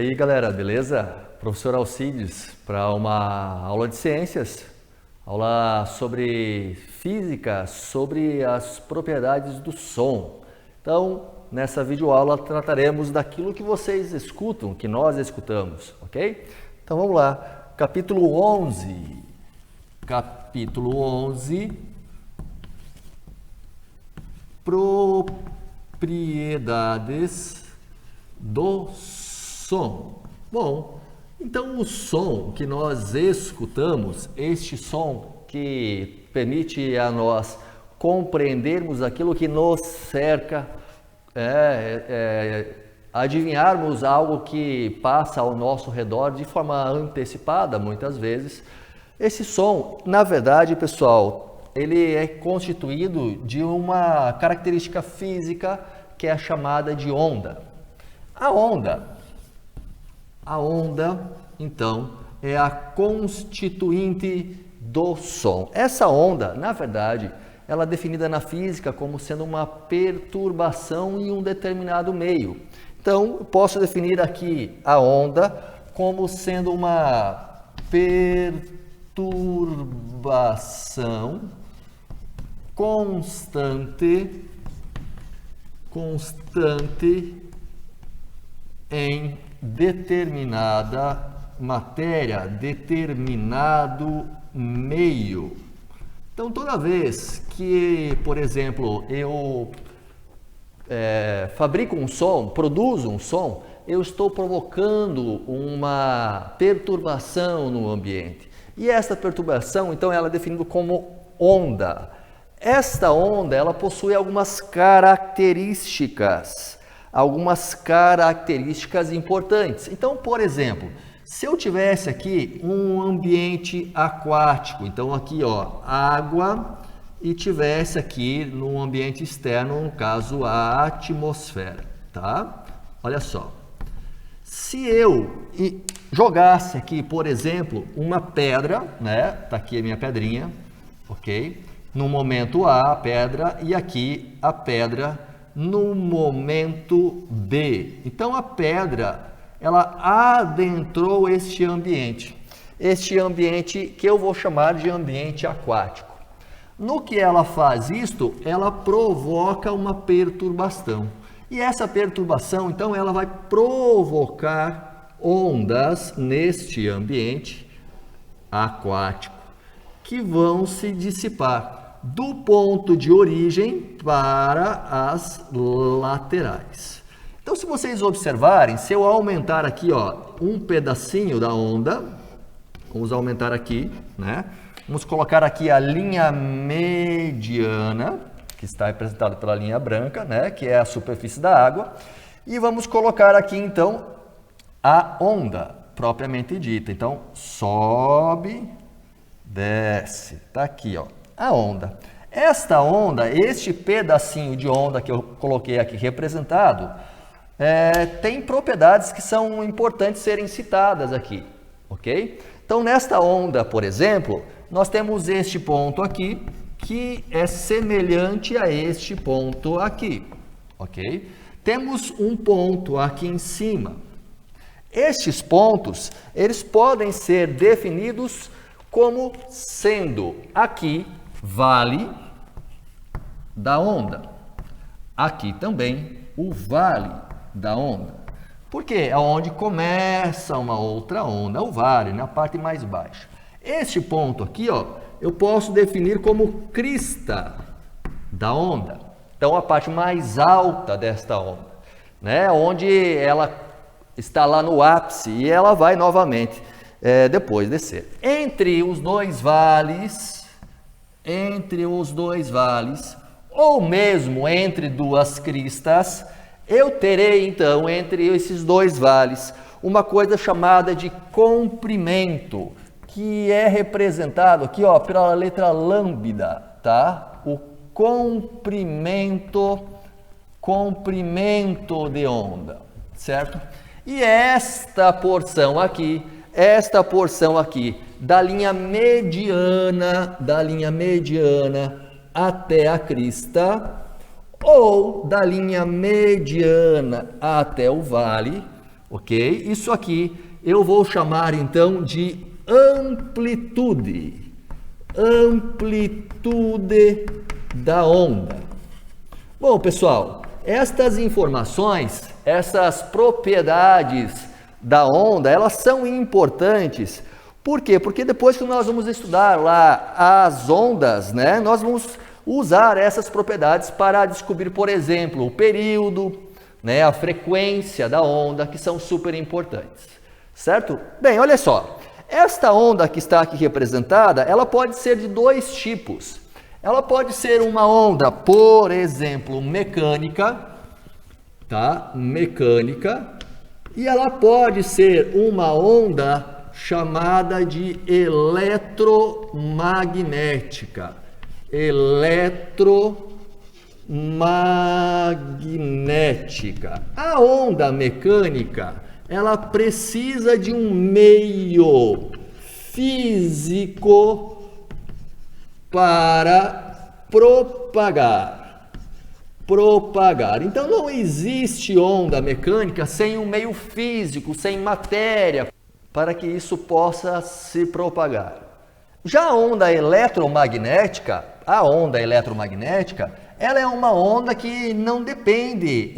E aí, galera, beleza? Professor Alcides para uma aula de ciências, aula sobre física, sobre as propriedades do som. Então, nessa videoaula trataremos daquilo que vocês escutam, que nós escutamos, ok? Então vamos lá, capítulo 11. Capítulo 11, propriedades do som. Bom, então o som que nós escutamos, este som que permite a nós compreendermos aquilo que nos cerca, adivinharmos algo que passa ao nosso redor de forma antecipada, muitas vezes. Esse som, na verdade, pessoal, ele é constituído de uma característica física que é a chamada de onda. A onda, então, é a constituinte do som. Essa onda, na verdade, ela é definida na física como sendo uma perturbação em um determinado meio. Então, eu posso definir aqui a onda como sendo uma perturbação constante em determinada matéria, determinado meio. Então, toda vez que, por exemplo, eu fabrico um som, produzo um som, eu estou provocando uma perturbação no ambiente. E essa perturbação, então, ela é definida como onda. Esta onda, ela possui algumas características importantes. Então, por exemplo, se eu tivesse aqui um ambiente aquático, então aqui, ó, água, e tivesse aqui no ambiente externo, no caso, a atmosfera, tá? Olha só. Se eu jogasse aqui, por exemplo, uma pedra, né? Tá aqui a minha pedrinha, ok? No momento A, a pedra, e aqui a pedra no momento B. Então, a pedra, ela adentrou este ambiente que eu vou chamar de ambiente aquático. No que ela faz isto, ela provoca uma perturbação. E essa perturbação, então, ela vai provocar ondas neste ambiente aquático que vão se dissipar do ponto de origem para as laterais. Então, se vocês observarem, se eu aumentar aqui, ó, um pedacinho da onda, vamos aumentar aqui, né? Vamos colocar aqui a linha mediana, que está representada pela linha branca, né? Que é a superfície da água. E vamos colocar aqui, então, a onda propriamente dita. Então, sobe, desce. Tá aqui, ó, a onda. Esta onda, este pedacinho de onda que eu coloquei aqui representado, tem propriedades que são importantes serem citadas aqui, ok? Então, nesta onda, por exemplo, nós temos este ponto aqui, que é semelhante a este ponto aqui, ok? Temos um ponto aqui em cima. Estes pontos, eles podem ser definidos como sendo aqui vale da onda, aqui também o vale da onda. Por quê? É onde começa uma outra onda, o vale, na parte mais baixa. Este ponto aqui, ó, eu posso definir como crista da onda. Então, a parte mais alta desta onda, né? Onde ela está lá no ápice e ela vai novamente depois descer. Entre os dois vales, ou mesmo entre duas cristas, eu terei, então, entre esses dois vales, uma coisa chamada de comprimento, que é representado aqui, ó, pela letra lambda, tá? O comprimento de onda, certo? E esta porção aqui da linha mediana até a crista, ou da linha mediana até o vale, ok? Isso aqui eu vou chamar então de amplitude, amplitude da onda. Bom, pessoal, estas informações, essas propriedades da onda, elas são importantes. Por quê? Porque depois que nós vamos estudar lá as ondas, né, nós vamos usar essas propriedades para descobrir, por exemplo, o período, né, a frequência da onda, que são super importantes, certo? Bem, olha só, esta onda que está aqui representada, ela pode ser de dois tipos. Ela pode ser uma onda, por exemplo, mecânica, tá? Mecânica, e ela pode ser uma onda chamada de eletromagnética. Eletromagnética. A onda mecânica, ela precisa de um meio físico para propagar. Então não existe onda mecânica sem um meio físico, sem matéria, para que isso possa se propagar. Já a onda eletromagnética, ela é uma onda que não depende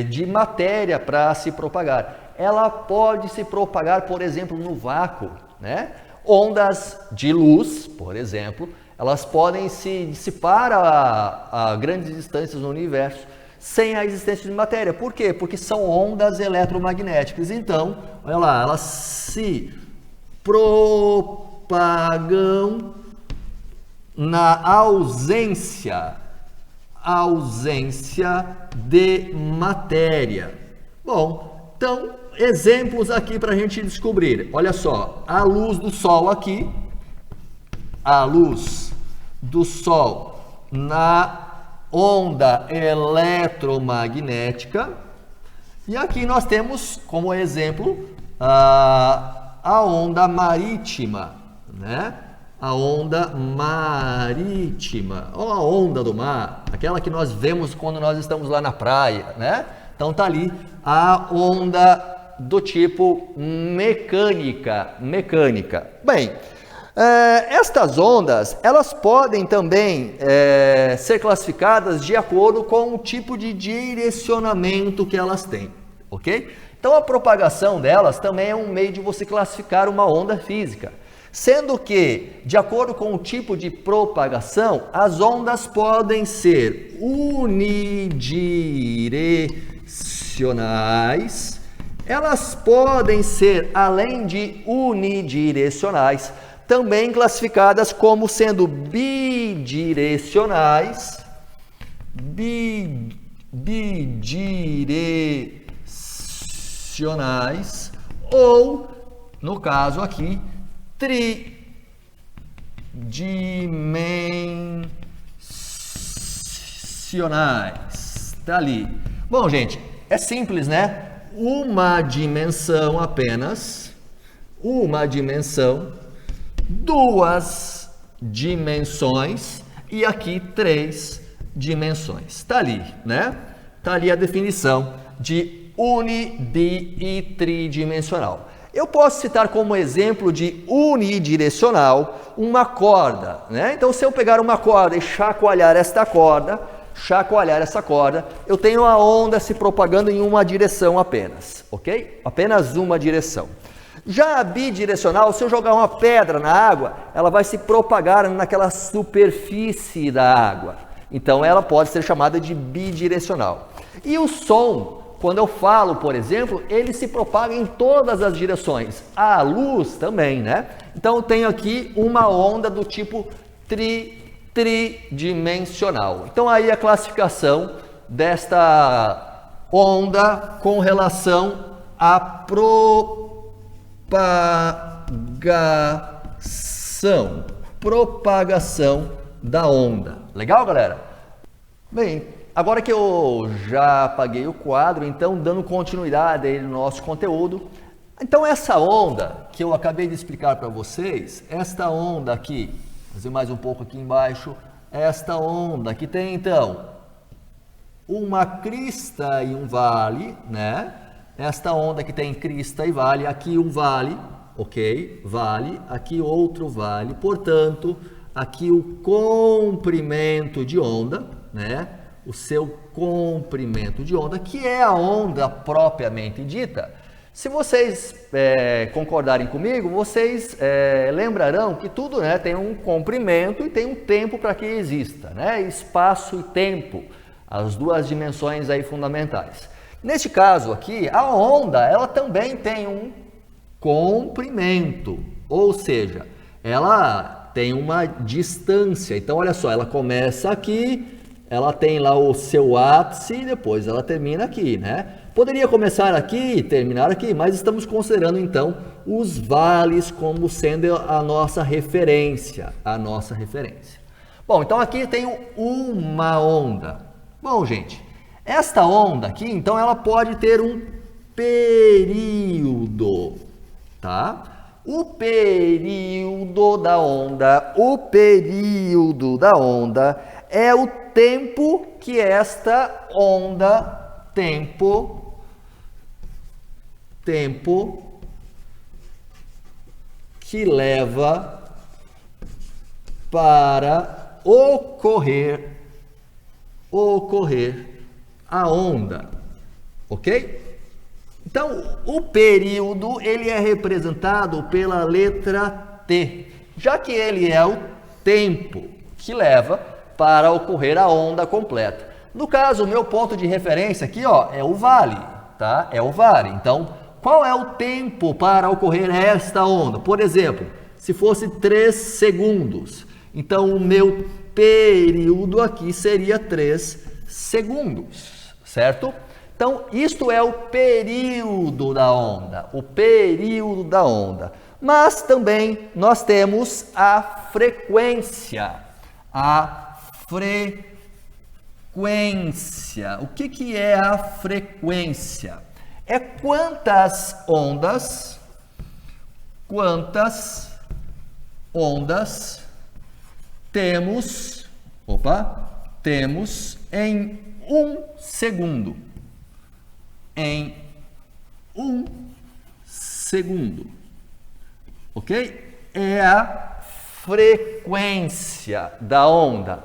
de matéria para se propagar. Ela pode se propagar, por exemplo, no vácuo, né? Ondas de luz, por exemplo, elas podem se dissipar a grandes distâncias no universo sem a existência de matéria. Por quê? Porque são ondas eletromagnéticas. Então, olha lá, elas se propagam na ausência de matéria. Bom, então, exemplos aqui para a gente descobrir. Olha só, a luz do Sol aqui, a luz do Sol na onda eletromagnética, e aqui nós temos como exemplo a onda marítima, né? A onda marítima, ou a onda do mar, aquela que nós vemos quando nós estamos lá na praia, né? Então tá ali a onda do tipo mecânica. Bem, estas ondas, elas podem também ser classificadas de acordo com o tipo de direcionamento que elas têm, ok? Então a propagação delas também é um meio de você classificar uma onda física, sendo que, de acordo com o tipo de propagação, as ondas podem ser unidirecionais, elas podem ser, além de unidirecionais, também classificadas como sendo bidirecionais, bidirecionais, ou, no caso aqui, tridimensionais. Tá ali. Bom, gente, é simples, né? Uma dimensão apenas, uma dimensão, duas dimensões e aqui três dimensões. Tá ali, né? Tá ali a definição de uni, bi e tridimensional. Eu posso citar como exemplo de unidirecional uma corda, né? Então, se eu pegar uma corda e chacoalhar essa corda, eu tenho a onda se propagando em uma direção apenas, ok? Apenas uma direção. Já a bidirecional, se eu jogar uma pedra na água, ela vai se propagar naquela superfície da água. Então, ela pode ser chamada de bidirecional. E o som, quando eu falo, por exemplo, ele se propaga em todas as direções. A luz também, né? Então, eu tenho aqui uma onda do tipo tridimensional. Então, aí a classificação desta onda com relação à propagação da onda. Legal, galera? Bem, agora que eu já apaguei o quadro, então dando continuidade aí no nosso conteúdo, então essa onda que eu acabei de explicar para vocês, esta onda aqui, vou fazer mais um pouco aqui embaixo, esta onda que tem então uma crista e um vale, né? Esta onda que tem crista e vale, aqui um vale, ok? Vale, aqui outro vale, portanto, aqui o comprimento de onda, né? O seu comprimento de onda, que é a onda propriamente dita. Se vocês concordarem comigo, vocês lembrarão que tudo, né, tem um comprimento e tem um tempo para que exista, né? Espaço e tempo, as duas dimensões aí fundamentais. Neste caso aqui, a onda, ela também tem um comprimento, ou seja, ela tem uma distância. Então, olha só, ela começa aqui, ela tem lá o seu ápice e depois ela termina aqui, né? Poderia começar aqui e terminar aqui, mas estamos considerando então os vales como sendo a nossa referência, Bom, então aqui tenho uma onda. Bom, gente, esta onda aqui, então ela pode ter um período, tá? O período da onda é o tempo que esta onda, tempo que leva para ocorrer a onda, ok? Então, o período, ele é representado pela letra T, já que ele é o tempo que leva para ocorrer a onda completa. No caso, o meu ponto de referência aqui, ó, é o vale, tá? É o vale. Então, qual é o tempo para ocorrer esta onda? Por exemplo, se fosse 3 segundos, então o meu período aqui seria 3 segundos, certo? Então, isto é o período da onda, Mas também nós temos a frequência. O que é a frequência? É quantas ondas temos em um segundo. Ok? É a frequência da onda.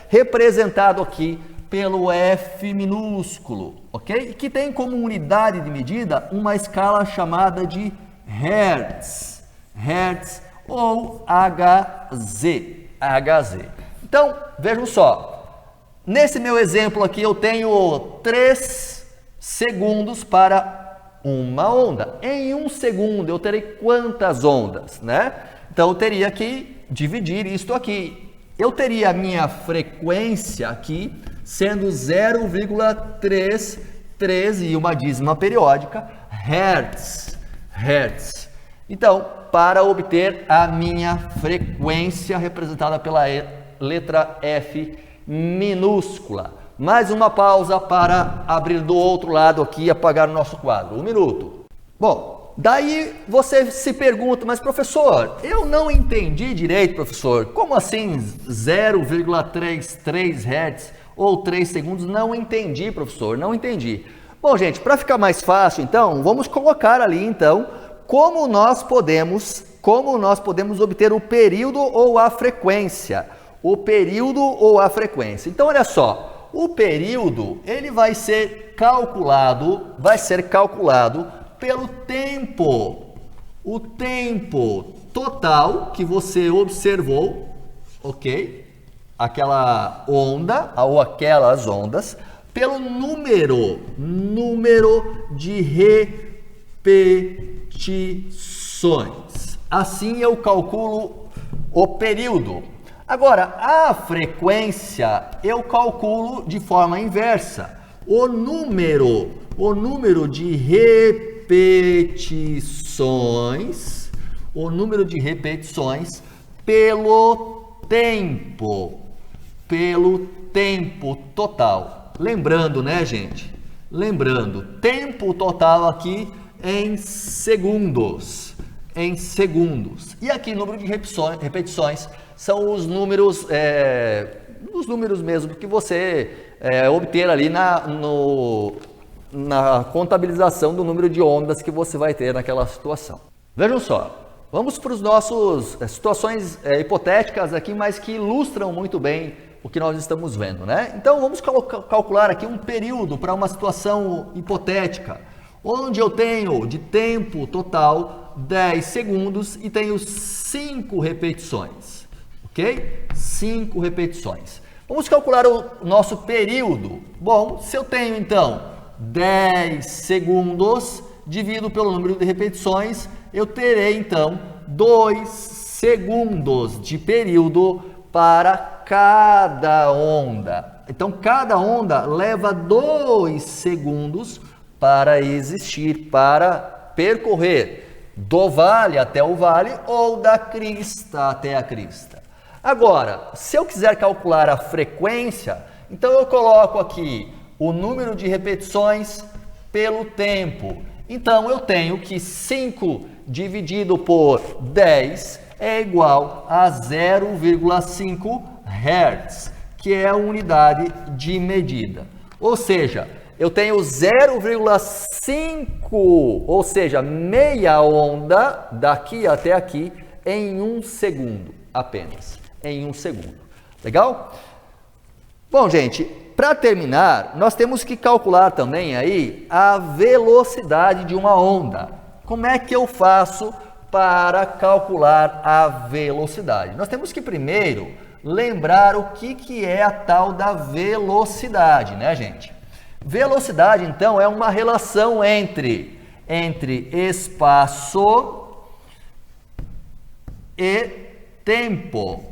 Representado aqui pelo F minúsculo, ok? Que tem como unidade de medida uma escala chamada de Hertz ou Hz. Então, vejam só, nesse meu exemplo aqui eu tenho 3 segundos para uma onda. Em 1 segundo eu terei quantas ondas, né? Então eu teria que dividir isto aqui. Eu teria a minha frequência aqui sendo 0,33 e uma dízima periódica Hertz. Então, para obter a minha frequência representada pela letra F minúscula. Mais uma pausa para abrir do outro lado aqui e apagar o nosso quadro. 1 minuto. Bom, daí você se pergunta, mas professor, eu não entendi direito, professor. Como assim 0,33 Hz ou 3 segundos? Não entendi, professor, não entendi. Bom, gente, para ficar mais fácil, então, vamos colocar ali, então, como nós podemos obter o período ou a frequência. Então, olha só, o período, ele vai ser calculado pelo tempo. O tempo total que você observou, ok? Aquela onda ou aquelas ondas, pelo número de repetições. Assim eu calculo o período. Agora, a frequência eu calculo de forma inversa. O número de repetições pelo tempo total. Lembrando, né, gente? Tempo total aqui em segundos. E aqui, número de repetições são os números mesmo que você obter ali na contabilização do número de ondas que você vai ter naquela situação. Vejam só, vamos para os nossos situações hipotéticas aqui, mas que ilustram muito bem o que nós estamos vendo, né? Então vamos calcular aqui um período para uma situação hipotética, onde eu tenho de tempo total 10 segundos e tenho 5 repetições, ok? 5 repetições. Vamos calcular o nosso período. Bom, se eu tenho então 10 segundos dividido pelo número de repetições, eu terei então 2 segundos de período para cada onda. Então, cada onda leva 2 segundos para existir, para percorrer do vale até o vale ou da crista até a crista. Agora, se eu quiser calcular a frequência, então eu coloco aqui o número de repetições pelo tempo. Então, eu tenho que 5 dividido por 10 é igual a 0,5 Hz, que é a unidade de medida. Ou seja, eu tenho 0,5, ou seja, meia onda daqui até aqui em 1 segundo apenas. Em 1 segundo. Legal? Bom, gente, para terminar, nós temos que calcular também aí a velocidade de uma onda. Como é que eu faço para calcular a velocidade? Nós temos que primeiro lembrar o que é a tal da velocidade, né, gente? Velocidade, então, é uma relação entre espaço e tempo.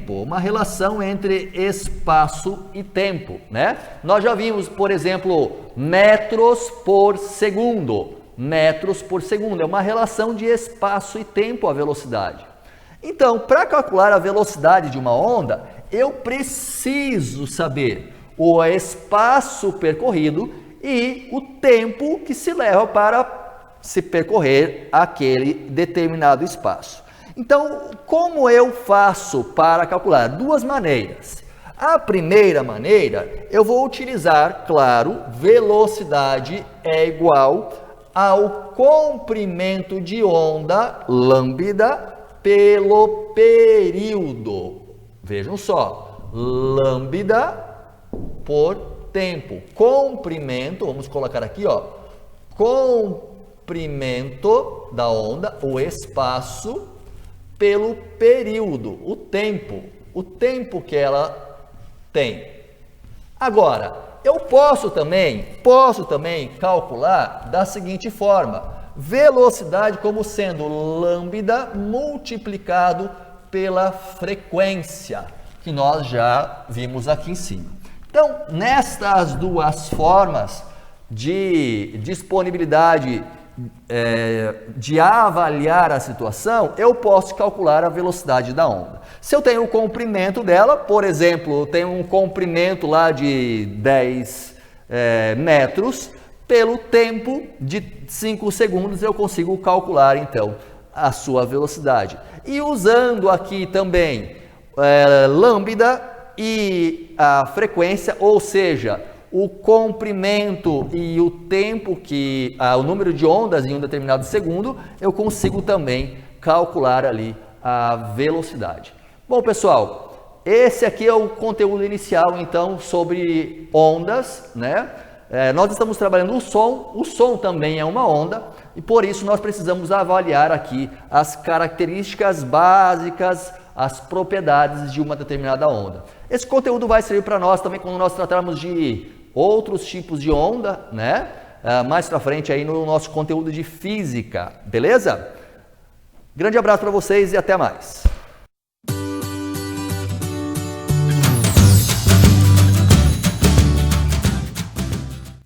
Uma relação entre espaço e tempo, né? Nós já vimos, por exemplo, metros por segundo. Metros por segundo é uma relação de espaço e tempo a velocidade. Então, para calcular a velocidade de uma onda, eu preciso saber o espaço percorrido e o tempo que se leva para se percorrer aquele determinado espaço. Então, como eu faço para calcular? 2 maneiras. A primeira maneira, eu vou utilizar, claro, velocidade é igual ao comprimento de onda lambda pelo período. Vejam só, lambda por tempo. Comprimento, vamos colocar aqui, ó, comprimento da onda, o espaço, pelo período, o tempo que ela tem. Agora, eu posso também calcular da seguinte forma: velocidade como sendo lambda multiplicado pela frequência, que nós já vimos aqui em cima. Então, nestas 2 formas de disponibilidade de avaliar a situação, eu posso calcular a velocidade da onda. Se eu tenho o comprimento dela, por exemplo, eu tenho um comprimento lá de 10 metros, pelo tempo de 5 segundos eu consigo calcular então a sua velocidade. E usando aqui também lambda e a frequência, ou seja, o comprimento e o tempo o número de ondas em um determinado segundo, eu consigo também calcular ali a velocidade. Bom, pessoal, esse aqui é o conteúdo inicial, então, sobre ondas, né? Nós estamos trabalhando o som também é uma onda, e por isso nós precisamos avaliar aqui as características básicas, as propriedades de uma determinada onda. Esse conteúdo vai servir para nós também quando nós tratarmos de outros tipos de onda, né? Mais para frente aí no nosso conteúdo de física, beleza? Grande abraço para vocês e até mais.